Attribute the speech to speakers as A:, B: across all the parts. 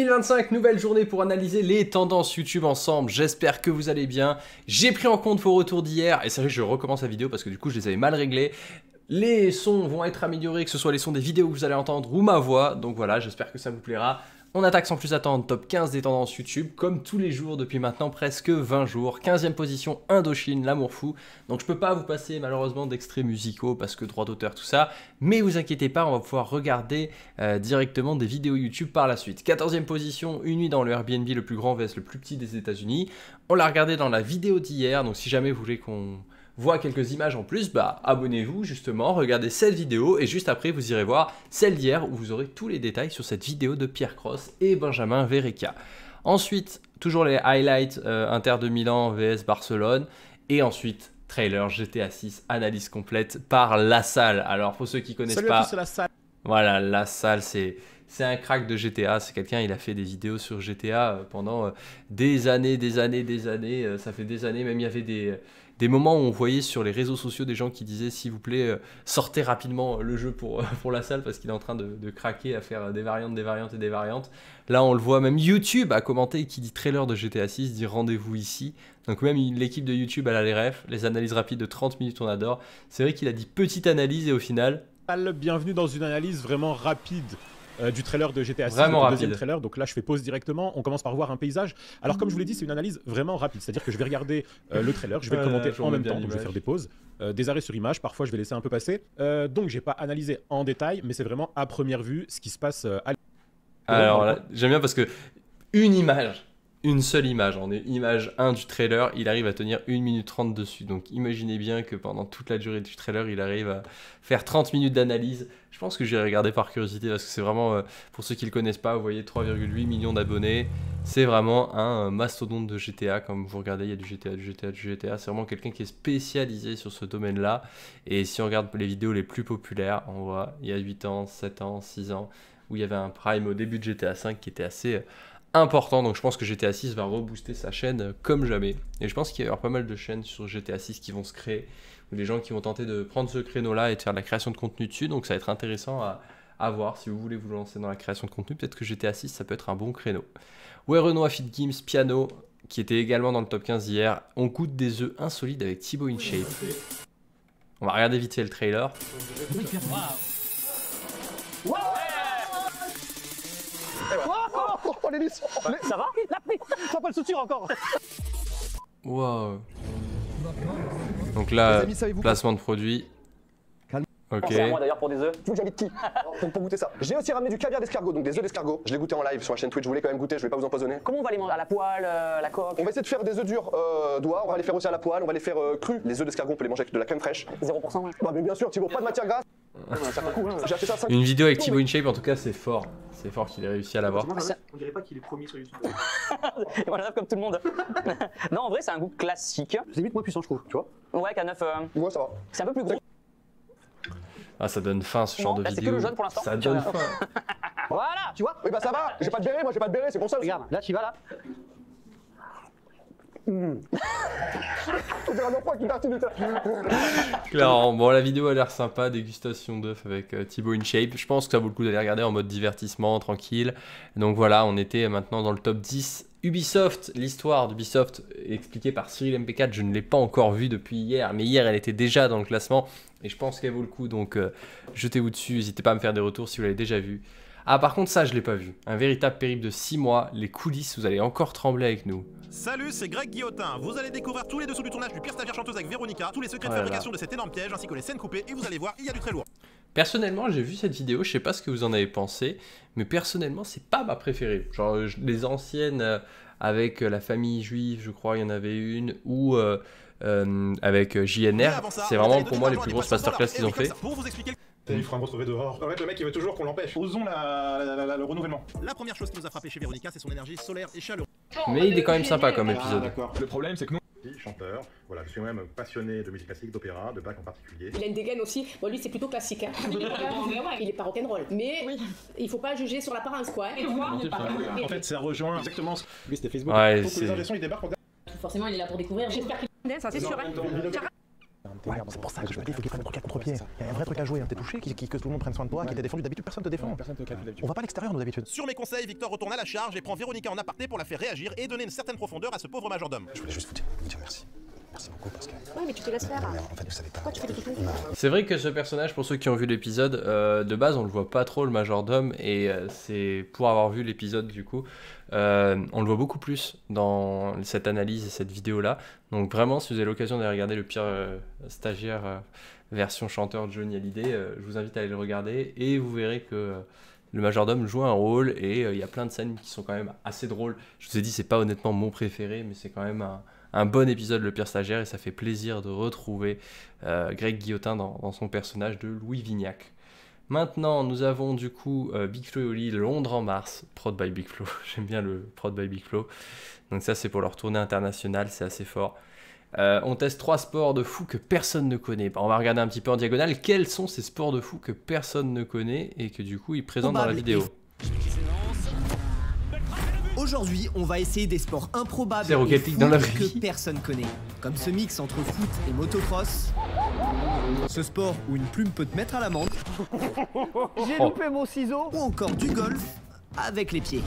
A: 2025, nouvelle journée pour analyser les tendances YouTube ensemble. J'espère que vous allez bien. J'ai pris en compte vos retours d'hier. Et sérieux, je recommence la vidéo parce que du coup, je les avais mal réglés. Les sons vont être améliorés, que ce soit les sons des vidéos que vous allez entendre ou ma voix. Donc voilà, j'espère que ça vous plaira. On attaque sans plus attendre, top 15 des tendances YouTube, comme tous les jours depuis maintenant presque 20 jours. 15e position, Indochine, l'amour fou. Donc je peux pas vous passer malheureusement d'extraits musicaux parce que droit d'auteur, tout ça. Mais vous inquiétez pas, on va pouvoir regarder directement des vidéos YouTube par la suite. 14e position, Une nuit dans le Airbnb, le plus grand vs le plus petit des États-Unis. On l'a regardé dans la vidéo d'hier, donc si jamais vous voulez qu'on voit quelques images en plus, bah abonnez-vous justement, regardez cette vidéo et juste après vous irez voir celle d'hier où vous aurez tous les détails sur cette vidéo de Pierre Cross et Benjamin Verreca. Ensuite, toujours les highlights Inter de Milan vs Barcelone et ensuite trailer GTA 6, analyse complète par La Salle. Alors pour ceux qui connaissent
B: Salut
A: pas,
B: à tous, c'est La Salle.
A: Voilà, La Salle c'est un crack de GTA, c'est quelqu'un, il a fait des vidéos sur GTA pendant des années, ça fait des années, même il y avait des moments où on voyait sur les réseaux sociaux des gens qui disaient s'il vous plaît sortez rapidement le jeu pour La Salle parce qu'il est en train de craquer à faire des variantes. Là on le voit, même YouTube a commenté qui dit trailer de GTA 6, dit rendez-vous ici. Donc même l'équipe de YouTube elle a les refs, les analyses rapides de 30 minutes on adore. C'est vrai qu'il a dit petite analyse et au final...
B: Bienvenue dans une analyse vraiment rapide du trailer de GTA 6,
A: vraiment
B: le
A: rapide.
B: deuxième trailer. Donc là je fais pause directement, on commence par voir un paysage. Alors comme je vous l'ai dit, c'est une analyse vraiment rapide, c'est-à-dire que je vais regarder le trailer, je vais le commenter en même temps, donc je vais faire des pauses, des arrêts sur image, parfois je vais laisser un peu passer. Donc j'ai pas analysé en détail, mais c'est vraiment à première vue ce qui se passe à
A: Alors là, j'aime bien parce que une seule image, on est image 1 du trailer, il arrive à tenir 1 minute 30 dessus. Donc imaginez bien que pendant toute la durée du trailer, il arrive à faire 30 minutes d'analyse. Je pense que j'irai regarder par curiosité parce que c'est vraiment, pour ceux qui ne le connaissent pas, vous voyez 3,8 millions d'abonnés. C'est vraiment un mastodonte de GTA. Comme vous regardez, il y a du GTA. C'est vraiment quelqu'un qui est spécialisé sur ce domaine-là. Et si on regarde les vidéos les plus populaires, on voit il y a 8 ans, 7 ans, 6 ans, où il y avait un prime au début de GTA 5 qui était assez... important, donc je pense que GTA 6 va rebooster sa chaîne comme jamais. Et je pense qu'il va y avoir pas mal de chaînes sur GTA 6 qui vont se créer, ou des gens qui vont tenter de prendre ce créneau-là et de faire de la création de contenu dessus, donc ça va être intéressant à voir. Si vous voulez vous lancer dans la création de contenu, peut-être que GTA 6 ça peut être un bon créneau. Ouais, Renoir Fit Games, Piano, qui était également dans le top 15 hier. On goûte des œufs insolites avec Thibaut InShape. On va regarder vite fait le trailer.
C: Oh l'hélice. Ça va? Ça pas le soutien encore.
A: Wow. Donc là, placement de produit. Ok.
C: C'est à moi d'ailleurs pour des œufs. Tu veux que j'invite qui pour goûter ça? J'ai aussi ramené du caviar d'escargot, donc des œufs d'escargot. Je l'ai goûté en live sur la chaîne Twitch, je voulais quand même goûter, je vais pas vous empoisonner. Comment on va les manger? À la poêle, à la coque? On va essayer de faire des œufs durs d'oie, on va les faire aussi à la poêle, on va les faire crus. Les œufs d'escargot, on peut les manger avec de la crème fraîche. 0%, ouais. Bah mais bien sûr, Thibaut, pas de matière grasse. Ça fait coup, hein. J'ai acheté ça 5.
A: Une vidéo avec Thibaut InShape, en tout cas, c'est fort. C'est fort qu'il ait réussi à l'avoir.
D: On dirait pas qu'il est premier sur YouTube.
C: Voilà, comme tout le monde. Non, en vrai, c'est un goût classique.
D: C'est limite moins puissant, je trouve, tu vois.
C: Ouais, K9.
D: Ouais, ça va.
C: C'est un peu plus gros.
A: Ah, ça donne faim ce genre de
C: Là, c'est que
A: vidéo.
C: le jaune pour l'instant.
A: Ça donne faim.
C: Voilà, tu vois.
D: Oui, bah ça va. J'ai pas de béret, moi j'ai pas de béret, c'est pour ça.
C: Regarde, là, tu vas là.
D: On dirait un enfant qui tartine.
A: Clairement, bon, la vidéo a l'air sympa, dégustation d'œufs avec Thibaut InShape. Je pense que ça vaut le coup d'aller regarder en mode divertissement, tranquille. Donc voilà, on était maintenant dans le top 10. Ubisoft, l'histoire d'Ubisoft expliquée par Cyril MP4, je ne l'ai pas encore vue depuis hier, mais hier elle était déjà dans le classement et je pense qu'elle vaut le coup, donc jetez-vous dessus, n'hésitez pas à me faire des retours si vous l'avez déjà vue. Ah par contre ça je l'ai pas vu, un véritable périple de 6 mois, les coulisses, vous allez encore trembler avec nous.
E: Salut, c'est Greg Guillotin. Vous allez découvrir tous les dessous du tournage du Pire Stagiaire Chanteuse avec Véronica, tous les secrets de fabrication de cet énorme piège ainsi que les scènes coupées et vous allez voir, il y a du très lourd.
A: Personnellement, j'ai vu cette vidéo, je sais pas ce que vous en avez pensé, mais personnellement, c'est pas ma préférée. Genre, les anciennes avec la famille juive, je crois, il y en avait une, ou avec JNR, c'est vraiment pour moi les plus grosses masterclass qu'ils ont fait.
F: Il fera un retrouver dehors. En fait, le mec, il veut toujours qu'on l'empêche. Osons le renouvellement.
E: La première chose qui nous a frappé chez Véronica, c'est son énergie solaire et chaleureuse.
A: Mais il est quand même sympa comme épisode.
F: D'accord. Le problème, c'est que nous... Chanteur, voilà, je suis moi-même passionné de musique classique, d'opéra, de Bach en particulier.
G: Il a une dégaine aussi, bon lui c'est plutôt classique, hein. Il est pas rock'n'roll, mais oui. Il faut pas juger sur l'apparence quoi. Hein.
F: En fait, ça rejoint exactement ce que...
D: Lui, c'était Facebook.
A: Ouais,
F: Pour que les ingénieurs, ils débarquent pour...
G: Forcément il est là pour découvrir, j'espère qu'il...
H: Ça c'est sûr.
C: Ouais, c'est pour ça que je me dis, il faut qu'il prenne le truc à contre-pied. Il y a un vrai truc à jouer. T'es touché, que tout le monde prenne soin de toi, qui t'a défendu. D'habitude, personne te défend. On va pas à l'extérieur, nous, d'habitude.
E: Sur mes conseils, Victor retourne à la charge et prend Véronica en aparté pour la faire réagir et donner une certaine profondeur à ce pauvre majordome.
C: Je voulais juste vous dire merci. Merci beaucoup parce que.
G: Ouais, mais tu te laisses faire.
C: En fait, vous savez pas.
G: Pourquoi tu fais des toutous?
A: C'est vrai que ce personnage, pour ceux qui ont vu l'épisode, de base on le voit pas trop, le majordome, et c'est pour avoir vu l'épisode du coup, on le voit beaucoup plus dans cette analyse et cette vidéo là. Donc vraiment, si vous avez l'occasion d'aller regarder le pire stagiaire version chanteur Johnny Hallyday, je vous invite à aller le regarder et vous verrez que le majordome joue un rôle et il y a plein de scènes qui sont quand même assez drôles. Je vous ai dit, c'est pas honnêtement mon préféré, mais c'est quand même un bon épisode, le pire stagiaire, et ça fait plaisir de retrouver Greg Guillotin dans son personnage de Louis Vignac. Maintenant, nous avons du coup Big Flo et Oli, Londres en mars, prod by Big Flo. J'aime bien le prod by Big Flo. Donc ça, c'est pour leur tournée internationale, c'est assez fort. On teste 3 sports de fou que personne ne connaît. On va regarder un petit peu en diagonale quels sont ces sports de fou que personne ne connaît et que du coup ils présentent dans la vidéo.
H: Aujourd'hui, on va essayer des sports improbables
A: et fous dans la vie
H: que personne connaît, comme ce mix entre foot et motocross, ce sport où une plume peut te mettre à l'amende,
I: j'ai loupé mon ciseau,
H: ou encore du golf avec les pieds.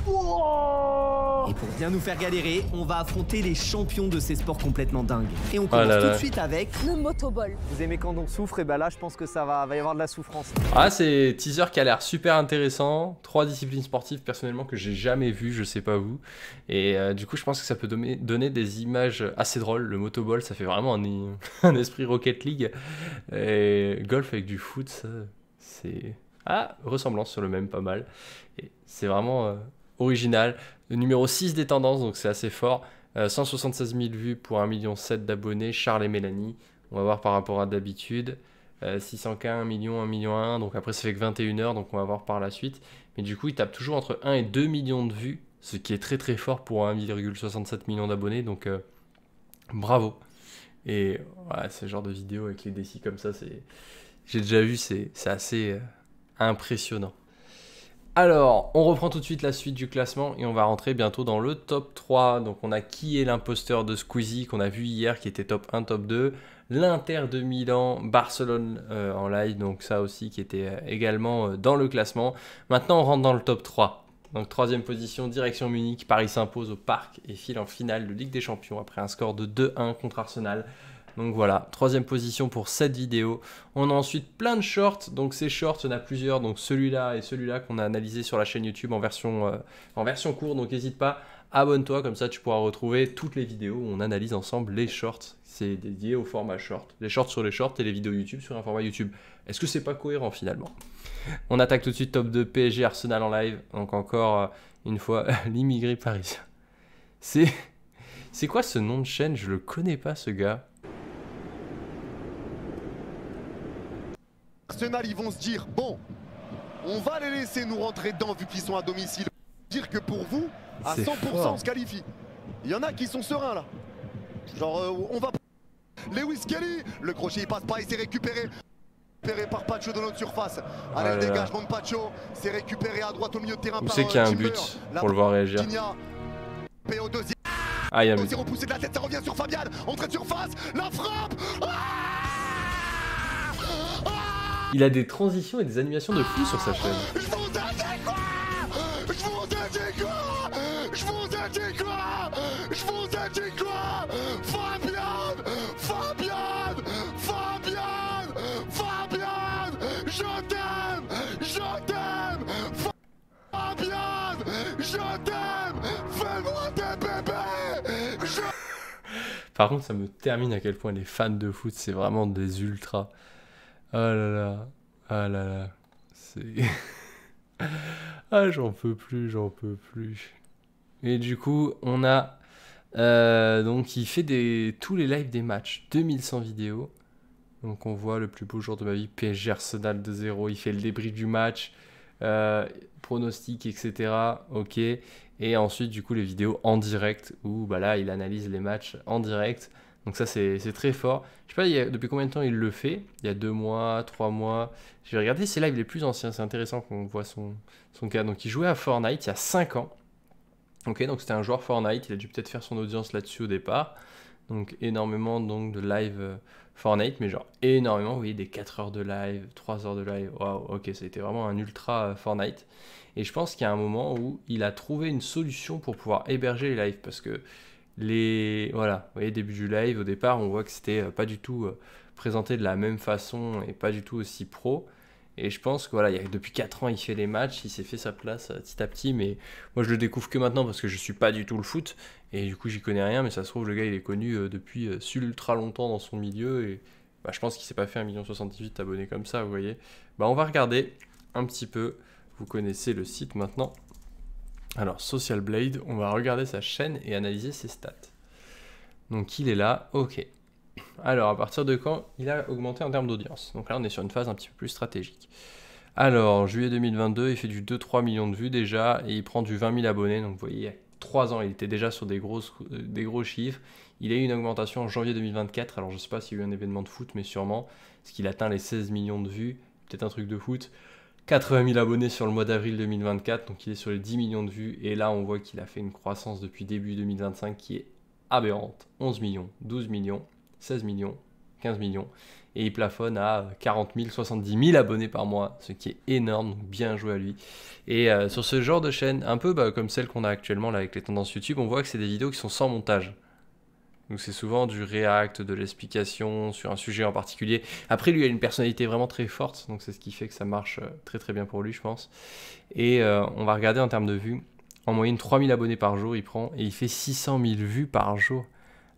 H: Et pour bien nous faire galérer, on va affronter les champions de ces sports complètement dingues. Et on commence tout de suite avec
I: le motoball. Vous aimez quand on souffre, et bah là je pense que ça va y avoir de la souffrance.
A: Ah, c'est teaser qui a l'air super intéressant. 3 disciplines sportives personnellement que j'ai jamais vues, je sais pas vous. Et du coup je pense que ça peut donner des images assez drôles. Le motoball, ça fait vraiment un esprit Rocket League. Et golf avec du foot, ça c'est... Ah, ressemblance sur le même, pas mal. Et c'est vraiment original. Le numéro 6 des tendances, donc c'est assez fort. 176 000 vues pour 1,7 million d'abonnés. Charles et Mélanie. On va voir par rapport à d'habitude. 600K, 1 million, 1 million 1. Donc après, ça fait que 21 heures. Donc on va voir par la suite. Mais du coup, il tape toujours entre 1 et 2 millions de vues. Ce qui est très très fort pour 1,67 million d'abonnés. Donc bravo. Et voilà, ce genre de vidéo avec les décis comme ça, j'ai déjà vu, c'est assez impressionnant. Alors, on reprend tout de suite la suite du classement et on va rentrer bientôt dans le top 3. Donc on a qui est l'imposteur de Squeezie qu'on a vu hier qui était top 1, top 2. L'Inter de Milan, Barcelone en live, donc ça aussi qui était également dans le classement. Maintenant on rentre dans le top 3. Donc 3e position, direction Munich, Paris s'impose au Parc et file en finale de Ligue des Champions après un score de 2-1 contre Arsenal. Donc voilà, 3e position pour cette vidéo. On a ensuite plein de shorts, donc ces shorts, il y en a plusieurs, donc celui-là et celui-là qu'on a analysé sur la chaîne YouTube en version courte, donc n'hésite pas, abonne-toi, comme ça tu pourras retrouver toutes les vidéos où on analyse ensemble les shorts. C'est dédié au format short, les shorts sur les shorts et les vidéos YouTube sur un format YouTube. Est-ce que c'est pas cohérent finalement? On attaque tout de suite top 2, PSG Arsenal en live, donc encore une fois l'immigré parisien. C'est quoi ce nom de chaîne? Je le connais pas ce gars.
J: Arsenal, ils vont se dire, bon, on va les laisser nous rentrer dedans vu qu'ils sont à domicile. Dire que pour vous, à 100% on se qualifie. Il y en a qui sont sereins là. Genre, on va... Lewis Kelly, le crochet il passe pas, il s'est récupéré. Récupéré par Pacho dans notre surface. Allez, le dégagement de Pacho, c'est récupéré à droite au milieu de terrain.
A: Où c'est qu'il y a un but pour le voir réagir?
J: PO deuxième.
A: Ah, il y a un but.
J: C'est repoussé de la tête, ça revient sur Fabian. Entrée de surface, la frappe.
A: Il a des transitions et des animations de fou sur sa chaîne.
J: Je vous ai dit quoi? Je vous ai dit quoi? Je vous ai dit quoi? Je vous ai dit quoi? Fabian! Fabian! Fabian! Fabian! Je t'aime! Je t'aime! Fabian! Je t'aime! Fais-moi des bébés!
A: Par contre, ça me termine à quel point les fans de foot, c'est vraiment des ultras. Oh là là, ah là là, c'est... ah, j'en peux plus, j'en peux plus. Et du coup, on a... donc, il fait tous les lives des matchs, 2100 vidéos. Donc, on voit le plus beau jour de ma vie, PSG Arsenal 2-0. Il fait le débrief du match, pronostic, etc. Ok. Et ensuite, du coup, les vidéos en direct, où bah là, il analyse les matchs en direct. Donc ça, c'est très fort. Je sais pas depuis combien de temps il le fait. Il y a 2 mois, 3 mois. Je vais regarder ses lives les plus anciens. C'est intéressant qu'on voit son cas. Donc il jouait à Fortnite il y a 5 ans. Ok, donc c'était un joueur Fortnite. Il a dû peut-être faire son audience là-dessus au départ. Donc énormément donc, de live Fortnite, mais genre énormément, vous voyez, des 4 heures de live, 3 heures de live, waouh, ok, ça a été vraiment un ultra Fortnite. Et je pense qu'il y a un moment où il a trouvé une solution pour pouvoir héberger les lives, parce que voilà, vous voyez, début du live, au départ, on voit que c'était pas du tout présenté de la même façon et pas du tout aussi pro. Et je pense que voilà, depuis 4 ans, il fait les matchs, il s'est fait sa place petit à petit, mais moi je le découvre que maintenant parce que je suis pas du tout le foot, et du coup j'y connais rien, mais ça se trouve le gars il est connu depuis ultra longtemps dans son milieu, et je pense qu'il s'est pas fait 1,78 million d'abonnés comme ça, vous voyez. On va regarder un petit peu, vous connaissez le site maintenant. Alors Social Blade, on va regarder sa chaîne et analyser ses stats. Donc il est là, ok. Alors, à partir de quand il a augmenté en termes d'audience? Donc là, on est sur une phase un petit peu plus stratégique. Alors, juillet 2022, il fait du 2-3 millions de vues déjà, et il prend du 20 000 abonnés. Donc vous voyez, il y a 3 ans, il était déjà sur des gros chiffres. Il a eu une augmentation en janvier 2024. Alors, je ne sais pas s'il y a eu un événement de foot, mais sûrement, parce qu'il atteint les 16 millions de vues. Peut-être un truc de foot. 80 000 abonnés sur le mois d'avril 2024, donc il est sur les 10 millions de vues. Et là, on voit qu'il a fait une croissance depuis début 2025 qui est aberrante. 11 millions, 12 millions. 16 millions, 15 millions, et il plafonne à 40 000, 70 000 abonnés par mois, ce qui est énorme, donc bien joué à lui. Et sur ce genre de chaîne, un peu comme celle qu'on a actuellement là avec les tendances YouTube, on voit que c'est des vidéos qui sont sans montage. Donc c'est souvent du react, de l'explication sur un sujet en particulier. Après, lui, il a une personnalité vraiment très forte, donc c'est ce qui fait que ça marche très très bien pour lui, je pense. Et on va regarder en termes de vues. En moyenne, 3 000 abonnés par jour, il prend, et il fait 600 000 vues par jour.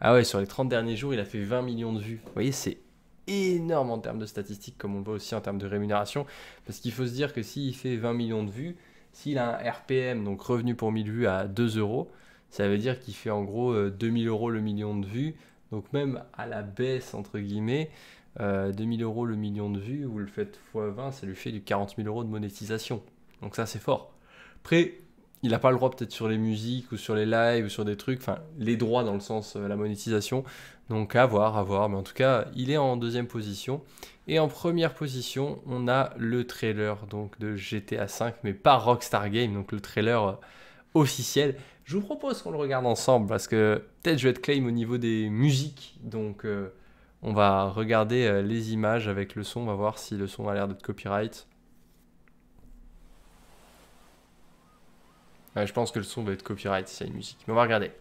A: Ah ouais, sur les 30 derniers jours, il a fait 20 millions de vues. Vous voyez, c'est énorme en termes de statistiques, comme on le voit aussi en termes de rémunération. Parce qu'il faut se dire que s'il fait 20 millions de vues, s'il a un RPM, donc revenu pour 1000 vues à 2 €, ça veut dire qu'il fait en gros 2000 € le million de vues. Donc même à la baisse, entre guillemets, 2000 € le million de vues, vous le faites x20, ça lui fait du 40 000 € de monétisation. Donc ça, c'est fort. Après, il n'a pas le droit peut-être sur les musiques ou sur les lives ou sur des trucs, enfin les droits dans le sens la monétisation, donc à voir, mais en tout cas il est en deuxième position. Et en première position on a le trailer donc de GTA 5, mais pas Rockstar Games, donc le trailer officiel. Je vous propose qu'on le regarde ensemble parce que peut-être je vais être claim au niveau des musiques, donc on va regarder les images avec le son, on va voir si le son a l'air d'être copyright. Ouais, je pense que le son va être copyright si c'est une musique, mais on va regarder.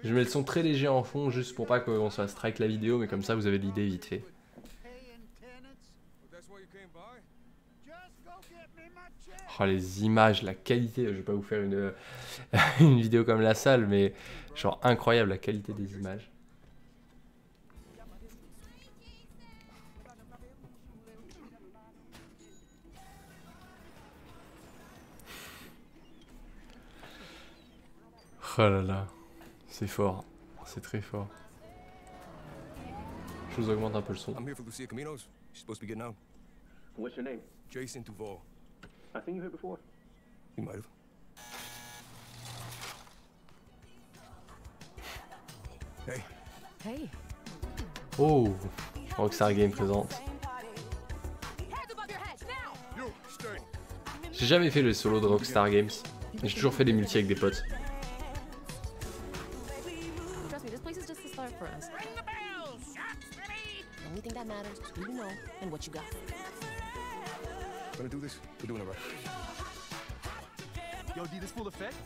A: Je mets le son très léger en fond juste pour pas qu'on se strike la vidéo, mais comme ça vous avez l'idée vite fait. Oh, les images, la qualité, je vais pas vous faire une vidéo comme la salle, mais genre incroyable la qualité des images. Oh là là, c'est fort, c'est très fort. Je vous augmente un peu le son.
K: I'm here for Lucia Caminos. She's supposed to be getting out.
L: What's your name?
K: Jason Duval.
L: I think you heard before.
K: You might have. Hey.
M: Hey.
A: Oh, Rockstar Games présente. J'ai jamais fait le solo de Rockstar Games. J'ai toujours fait des multi avec des potes.
K: Gonna do this? We're doing it right.
J: Yo, D, this full effect?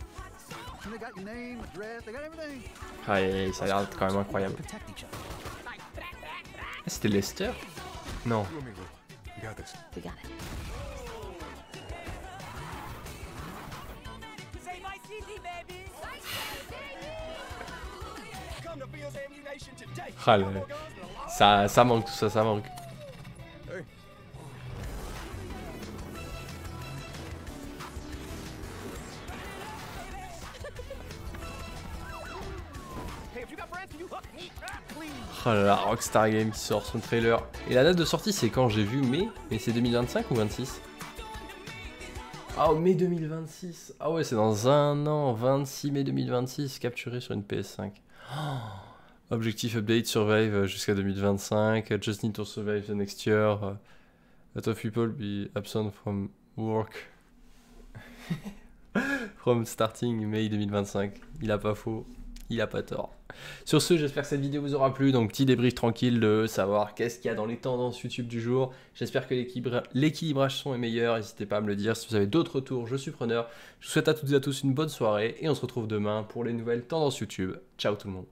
J: They got your name, address, they got everything.
A: Ah, ça a l'air quand même incroyable. Ah, c'était Lester? Non.
K: We got this.
M: We got it.
A: Ah, ça manque tout ça, ça manque.
K: Hey.
A: Oh là là, Rockstar Games qui sort son trailer. Et la date de sortie c'est quand j'ai vu mai? Mais c'est 2025 ou 26? Ah, mai 2026. Ah ouais, c'est dans un an, 26 mai 2026, capturé sur une PS5. Oh. Objectif update, survive jusqu'à 2025. Just need to survive the next year. A lot of people be absent from work. From starting May 2025. Il a pas faux, il a pas tort. Sur ce, j'espère que cette vidéo vous aura plu. Donc petit débrief tranquille de savoir qu'est-ce qu'il y a dans les tendances YouTube du jour. J'espère que l'équilibrage son est meilleur. N'hésitez pas à me le dire. Si vous avez d'autres retours, je suis preneur. Je vous souhaite à toutes et à tous une bonne soirée et on se retrouve demain pour les nouvelles tendances YouTube. Ciao tout le monde.